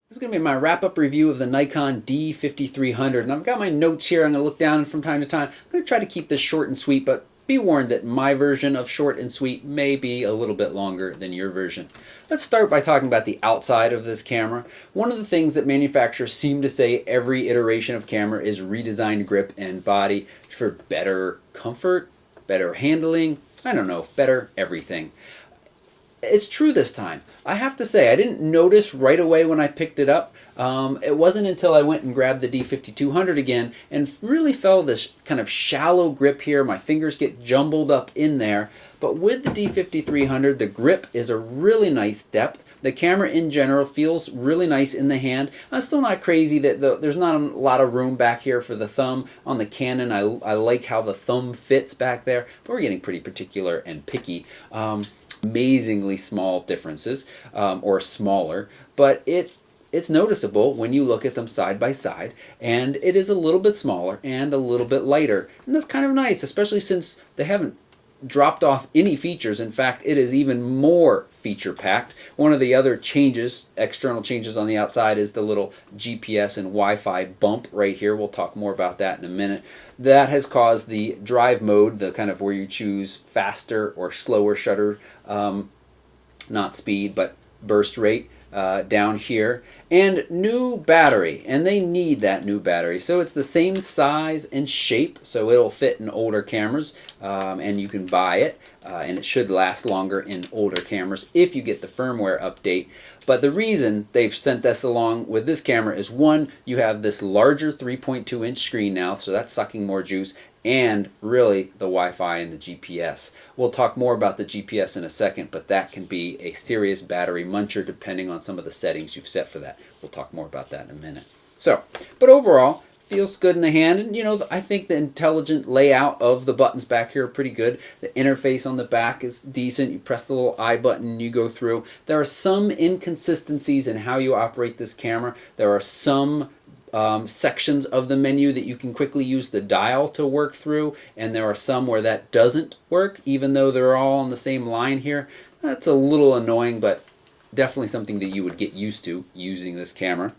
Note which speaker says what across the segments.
Speaker 1: This is going to be my wrap-up review of the Nikon D5300, and I've got my notes here. I'm going to look down from time to time. I'm going to try to keep this short and sweet, but be warned that my version of short and sweet may be a little bit longer than your version. Let's start by talking about the outside of this camera. One of the things that manufacturers seem to say every iteration of camera is redesigned grip and body for better comfort, better handling, I don't know, better everything. It's true this time. I have to say, I didn't notice right away when I picked it up. It wasn't until I went and grabbed the D5200 again and really felt this kind of shallow grip here. My fingers get jumbled up in there. But with the D5300, the grip is a really nice depth. The camera in general feels really nice in the hand. I'm still not crazy that there's not a lot of room back here for the thumb. On the Canon, I like how the thumb fits back there, but we're getting pretty particular and picky. Amazingly small differences, or smaller, but it's noticeable when you look at them side by side, and it is a little bit smaller and a little bit lighter, and that's kind of nice, especially since they haven't dropped off any features. In fact, it is even more feature packed. One of the other changes, external changes on the outside, is the little GPS and Wi-Fi bump right here. We'll talk more about that in a minute. That has caused the drive mode, the kind of where you choose faster or slower shutter, not speed but burst rate, down here, and new battery, and they need that new battery. So it's the same size and shape, so it'll fit in older cameras, and you can buy it, and it should last longer in older cameras if you get the firmware update. But the reason they've sent this along with this camera is, one, you have this larger 3.2-inch screen now, so that's sucking more juice, and really the Wi-Fi and the GPS. We'll talk more about the GPS in a second, but that can be a serious battery muncher depending on some of the settings you've set for that. We'll talk more about that in a minute. So, but overall, feels good in the hand, and I think the intelligent layout of the buttons back here are pretty good. The interface on the back is decent. You press the little I button and you go through. There are some inconsistencies in how you operate this camera. There are some sections of the menu that you can quickly use the dial to work through, and there are some where that doesn't work, even though they're all on the same line here. That's a little annoying, but definitely something that you would get used to using this camera.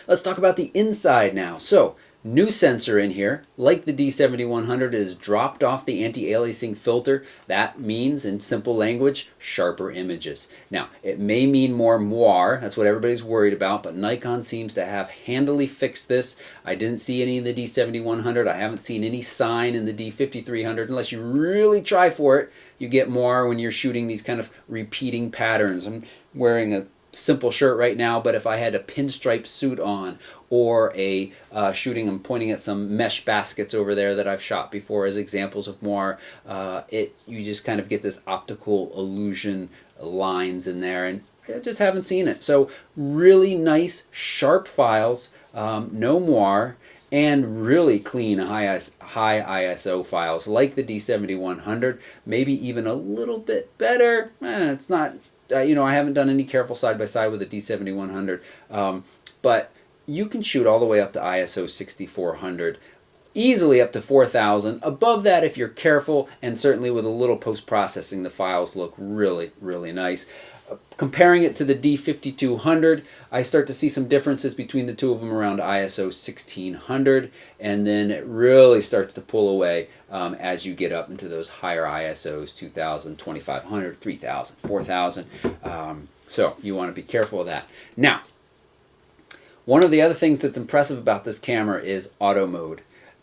Speaker 1: Let's talk about the inside now. So, new sensor in here. Like the D7100, it has dropped off the anti-aliasing filter. That means, in simple language, sharper images. Now, it may mean more moire. That's what everybody's worried about, but Nikon seems to have handily fixed this. I didn't see any in the D7100. I haven't seen any sign in the D5300. Unless you really try for it, you get moire when you're shooting these kind of repeating patterns. I'm wearing a simple shirt right now, but if I had a pinstripe suit on, or a I'm pointing at some mesh baskets over there that I've shot before as examples of moire, you just kind of get this optical illusion lines in there, and I just haven't seen it. So really nice sharp files, no moire, and really clean high ISO files like the D7100, maybe even a little bit better. It's not, I haven't done any careful side-by-side with the D7100, but you can shoot all the way up to ISO 6400, easily up to 4000. Above that, if you're careful, and certainly with a little post-processing, the files look really, really nice. Comparing it to the D5200, I start to see some differences between the two of them around ISO 1600, and then it really starts to pull away as you get up into those higher ISOs, 2000, 2500, 3000, 4000. So you want to be careful of that. Now, one of the other things that's impressive about this camera is auto mode.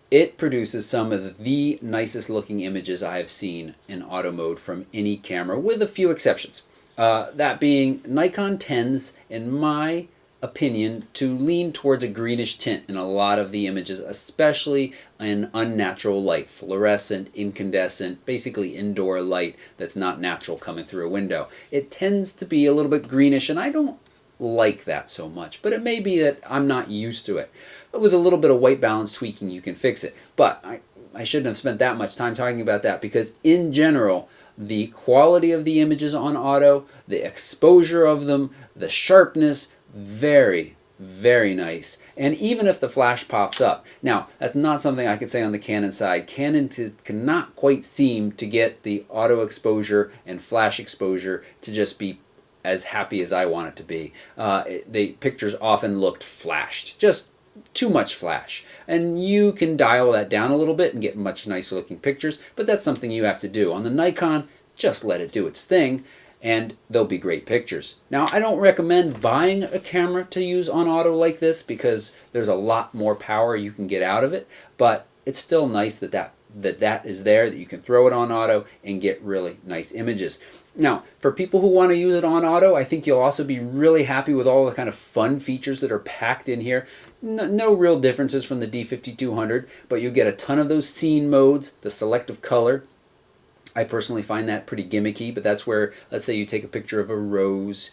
Speaker 1: It produces some of the nicest looking images I have seen in auto mode from any camera, with a few exceptions. That being, Nikon tends, in my opinion, to lean towards a greenish tint in a lot of the images, especially in unnatural light, fluorescent, incandescent, basically indoor light that's not natural coming through a window. It tends to be a little bit greenish, and I don't like that so much, but it may be that I'm not used to it. But with a little bit of white balance tweaking, you can fix it. But I shouldn't have spent that much time talking about that, because in general, the quality of the images on auto, the exposure of them, the sharpness, very, very nice. And even if the flash pops up, now that's not something I could say on the Canon side. Canon cannot quite seem to get the auto exposure and flash exposure to just be as happy as I want it to be. The pictures often looked flashed, just too much flash. And you can dial that down a little bit and get much nicer looking pictures, but that's something you have to do. On the Nikon, just let it do its thing, and they'll be great pictures. Now, I don't recommend buying a camera to use on auto like this because there's a lot more power you can get out of it, but it's still nice that is there, that you can throw it on auto and get really nice images. Now, for people who want to use it on auto, I think you'll also be really happy with all the kind of fun features that are packed in here. No real differences from the D5200, but you get a ton of those scene modes, the selective color. I personally find that pretty gimmicky, but that's where, let's say you take a picture of a rose,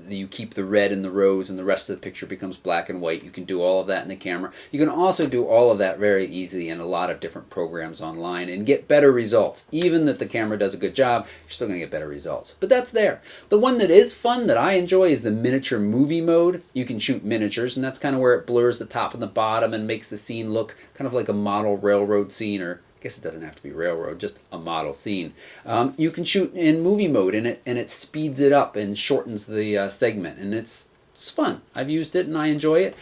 Speaker 1: you keep the red in the rose and the rest of the picture becomes black and white. You can do all of that in the camera. You can also do all of that very easily in a lot of different programs online and get better results. Even that the camera does a good job, you're still going to get better results. But that's there. The one that is fun that I enjoy is the miniature movie mode. You can shoot miniatures, and that's kind of where it blurs the top and the bottom and makes the scene look kind of like a model railroad scene, or I guess it doesn't have to be railroad, just a model scene. You can shoot in movie mode and it speeds it up and shortens the segment, and it's fun. I've used it and I enjoy it.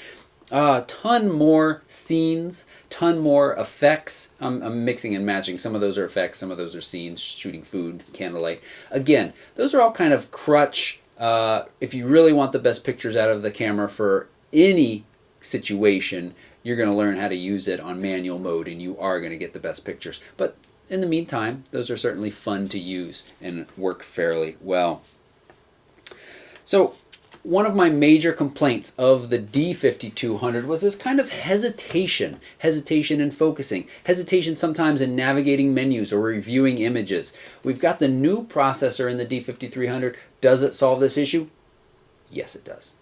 Speaker 1: Ton more scenes, ton more effects. I'm mixing and matching. Some of those are effects, some of those are scenes, shooting food, candlelight. Again, those are all kind of crutch. If you really want the best pictures out of the camera for any situation, you're going to learn how to use it on manual mode and you are going to get the best pictures. But in the meantime, those are certainly fun to use and work fairly well. So one of my major complaints of the D5200 was this kind of hesitation in focusing, hesitation sometimes in navigating menus or reviewing images. We've got the new processor in the D5300. Does it solve this issue? Yes, it does.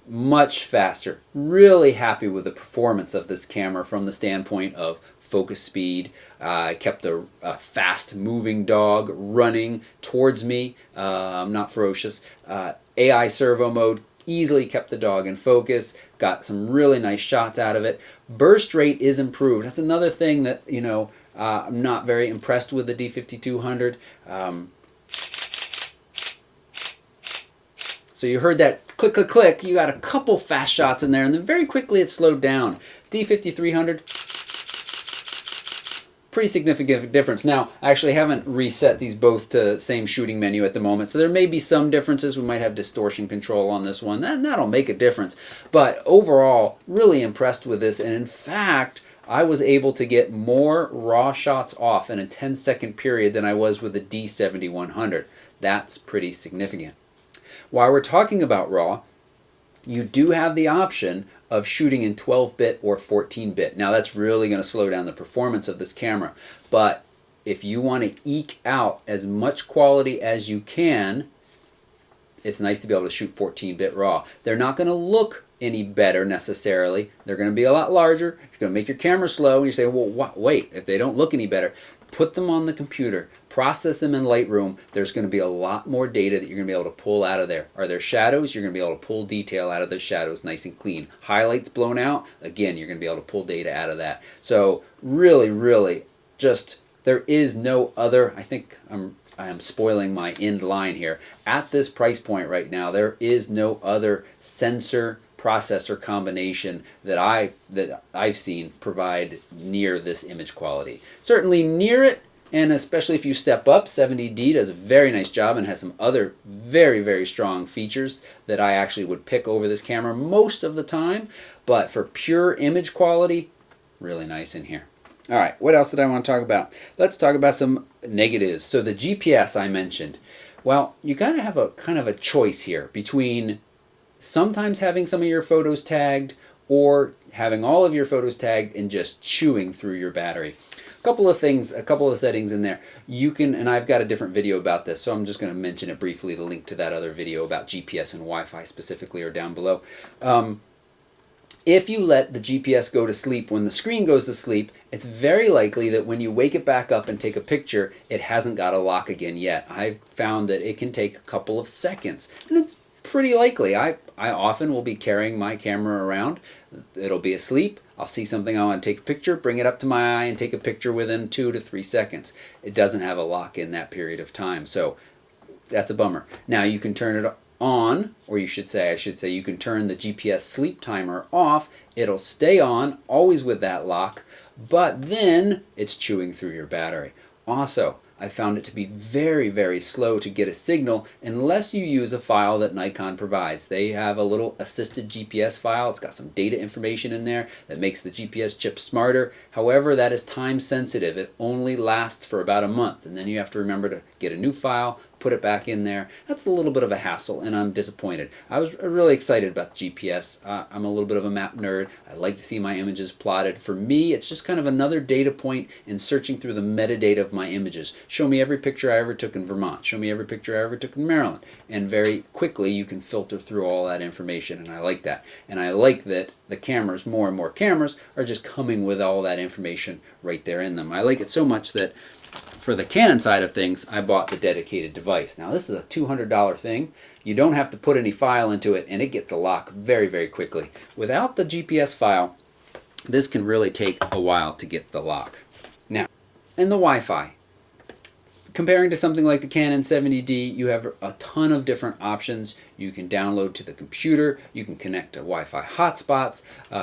Speaker 1: Much faster. Really happy with the performance of this camera from the standpoint of focus speed. I kept a fast moving dog running towards me. I'm not ferocious. AI servo mode easily kept the dog in focus. Got some really nice shots out of it. Burst rate is improved. That's another thing that, I'm not very impressed with the D5200. So you heard that click, click, click. You got a couple fast shots in there, and then very quickly it slowed down. D5300, pretty significant difference. Now, I actually haven't reset these both to same shooting menu at the moment, so there may be some differences. We might have distortion control on this one. That'll make a difference. But overall, really impressed with this, and in fact, I was able to get more raw shots off in a 10-second period than I was with the D7100. That's pretty significant. While we're talking about RAW, you do have the option of shooting in 12-bit or 14-bit. Now that's really going to slow down the performance of this camera, but if you want to eke out as much quality as you can, it's nice to be able to shoot 14-bit RAW. They're not going to look any better necessarily. They're going to be a lot larger. It's going to make your camera slow, and you say, well, wait, if they don't look any better, put them on the computer, process them in Lightroom. There's going to be a lot more data that you're going to be able to pull out of there. Are there shadows? You're going to be able to pull detail out of those shadows nice and clean. Highlights blown out? Again, you're going to be able to pull data out of that. So really, really, just there is no other, I think I am spoiling my end line here. At this price point right now, there is no other sensor processor combination that I've seen provide near this image quality. Certainly near it, and especially if you step up, 70D does a very nice job and has some other very, very strong features that I actually would pick over this camera most of the time. But for pure image quality, really nice in here. All right, what else did I want to talk about? Let's talk about some negatives. So the GPS I mentioned. Well, you got to have a kind of a choice here between sometimes having some of your photos tagged or having all of your photos tagged and just chewing through your battery. A couple of things, a couple of settings in there. You can, and I've got a different video about this, so I'm just going to mention it briefly. The link to that other video about GPS and Wi-Fi specifically are down below. If you let the GPS go to sleep when the screen goes to sleep, it's very likely that when you wake it back up and take a picture, it hasn't got a lock again yet. I've found that it can take a couple of seconds, and it's pretty likely. I often will be carrying my camera around. It'll be asleep. I'll see something I want to take a picture, bring it up to my eye, and take a picture within 2 to 3 seconds. It doesn't have a lock in that period of time, so that's a bummer. Now you can turn it on, or I should say you can turn the GPS sleep timer off. It'll stay on, always with that lock, but then it's chewing through your battery. Also, I found it to be very, very slow to get a signal unless you use a file that Nikon provides. They have a little assisted GPS file. It's got some data information in there that makes the GPS chip smarter. However, that is time sensitive. It only lasts for about a month, and then you have to remember to get a new file, put it back in there. That's a little bit of a hassle, and I'm disappointed. I was really excited about GPS. I'm a little bit of a map nerd. I like to see my images plotted. For me, it's just kind of another data point in searching through the metadata of my images. Show me every picture I ever took in Vermont. Show me every picture I ever took in Maryland. And very quickly you can filter through all that information, and I like that. And I like that the cameras, more and more cameras, are just coming with all that information right there in them. I like it so much that for the Canon side of things, I bought the dedicated device. Now this is a $200 thing. You don't have to put any file into it, and it gets a lock very, very quickly. Without the GPS file, this can really take a while to get the lock. Now, and the Wi-Fi. Comparing to something like the Canon 70D, you have a ton of different options. You can download to the computer, you can connect to Wi-Fi hotspots,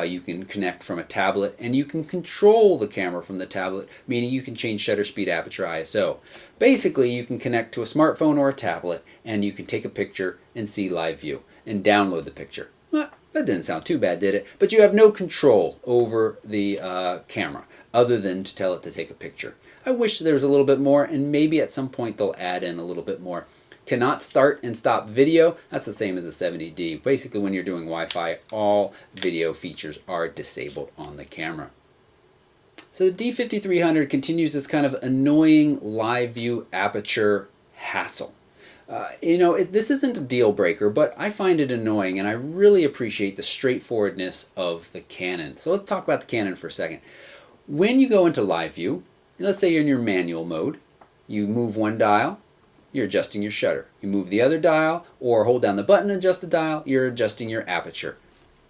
Speaker 1: you can connect from a tablet, and you can control the camera from the tablet, meaning you can change shutter speed, aperture, ISO. Basically, you can connect to a smartphone or a tablet, and you can take a picture and see live view, and download the picture. Well, that didn't sound too bad, did it? But you have no control over the camera, other than to tell it to take a picture. I wish there was a little bit more, and maybe at some point they'll add in a little bit more. Cannot start and stop video. That's the same as a 70D. Basically, when you're doing Wi-Fi, all video features are disabled on the camera. So the D5300 continues this kind of annoying live view aperture hassle. This isn't a deal breaker, but I find it annoying, and I really appreciate the straightforwardness of the Canon. So let's talk about the Canon for a second. When you go into live view, let's say you're in your manual mode, you move one dial, you're adjusting your shutter. You move the other dial, or hold down the button and adjust the dial, you're adjusting your aperture.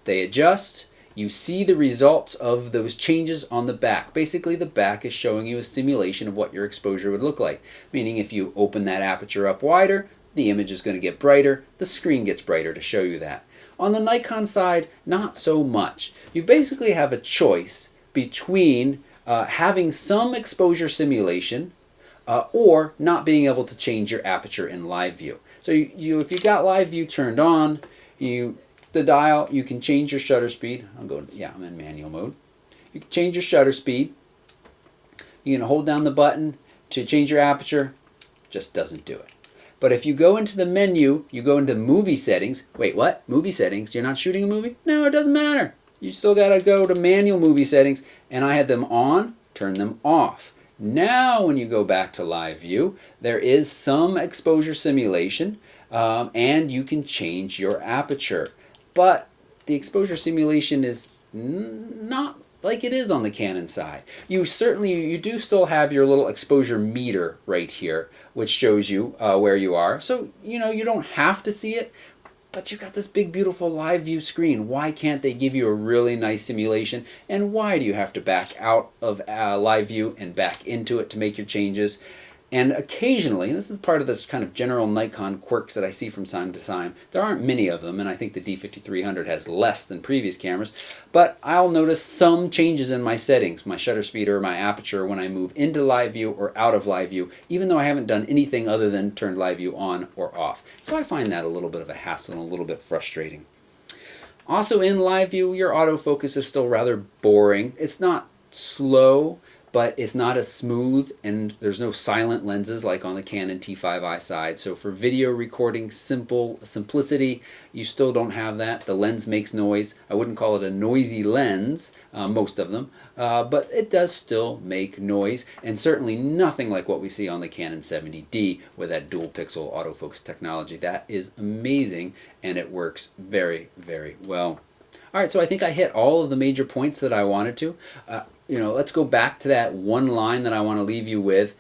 Speaker 1: They adjust, you see the results of those changes on the back. Basically, the back is showing you a simulation of what your exposure would look like. Meaning if you open that aperture up wider, the image is going to get brighter, the screen gets brighter to show you that. On the Nikon side, not so much. You basically have a choice between having some exposure simulation or not being able to change your aperture in live view. So if you got live view turned on, the dial, you can change your shutter speed. I'm in manual mode. You can change your shutter speed. You can hold down the button to change your aperture. Just doesn't do it. But if you go into the menu, you go into movie settings. Wait, what? Movie settings? You're not shooting a movie? No, it doesn't matter. You still got to go to manual movie settings, and I had them on, turn them off. Now when you go back to live view, there is some exposure simulation, and you can change your aperture. But the exposure simulation is not like it is on the Canon side. You do still have your little exposure meter right here, which shows you where you are. So, you don't have to see it, but you've got this big, beautiful live view screen. Why can't they give you a really nice simulation? And why do you have to back out of live view and back into it to make your changes? And occasionally, and this is part of this kind of general Nikon quirks that I see from time to time, there aren't many of them, and I think the D5300 has less than previous cameras, but I'll notice some changes in my settings, my shutter speed or my aperture, when I move into live view or out of live view, even though I haven't done anything other than turn live view on or off. So I find that a little bit of a hassle and a little bit frustrating. Also in live view, your autofocus is still rather boring. It's not slow, but it's not as smooth, and there's no silent lenses like on the Canon T5i side. So for video recording simplicity, you still don't have that. The lens makes noise. I wouldn't call it a noisy lens, most of them, but it does still make noise, and certainly nothing like what we see on the Canon 70D with that dual pixel autofocus technology. That is amazing, and it works very, very well. All right, so I think I hit all of the major points that I wanted to. Let's go back to that one line that I want to leave you with.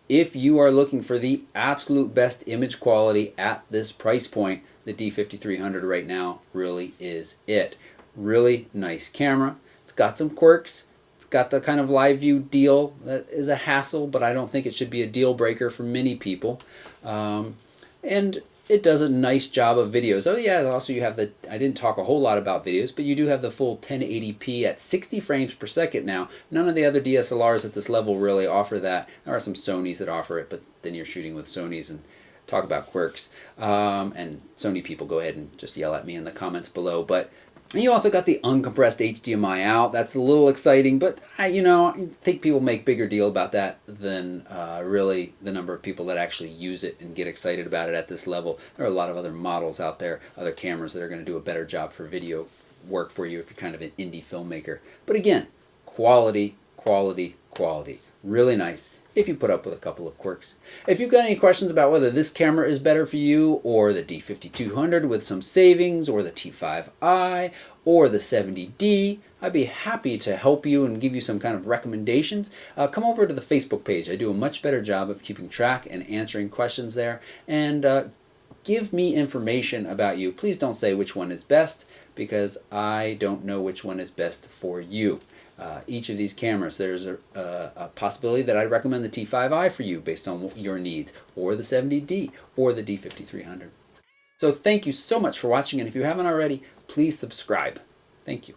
Speaker 1: If you are looking for the absolute best image quality at this price point, the D5300 right now really is it. Really nice camera. It's got some quirks. It's got the kind of live view deal that is a hassle, but I don't think it should be a deal breaker for many people. And it does a nice job of videos. Oh yeah, also you have the, I didn't talk a whole lot about videos, but you do have the full 1080p at 60 frames per second now. None of the other DSLRs at this level really offer that. There are some Sonys that offer it, but then you're shooting with Sonys and talk about quirks. And Sony people, go ahead and just yell at me in the comments below. But and you also got the uncompressed HDMI out. That's a little exciting, but I think people make bigger deal about that than really the number of people that actually use it and get excited about it at this level. There are a lot of other models out there, other cameras that are going to do a better job for video work for you if you're kind of an indie filmmaker. But again, quality, quality, quality. Really nice if you put up with a couple of quirks. If you've got any questions about whether this camera is better for you, or the D5200 with some savings, or the T5i, or the 70D, I'd be happy to help you and give you some kind of recommendations. Come over to the Facebook page. I do a much better job of keeping track and answering questions there. And give me information about you. Please don't say which one is best, because I don't know which one is best for you. Each of these cameras, there's a possibility that I'd recommend the T5i for you based on your needs, or the 70D, or the D5300. So thank you so much for watching, and if you haven't already, please subscribe. Thank you.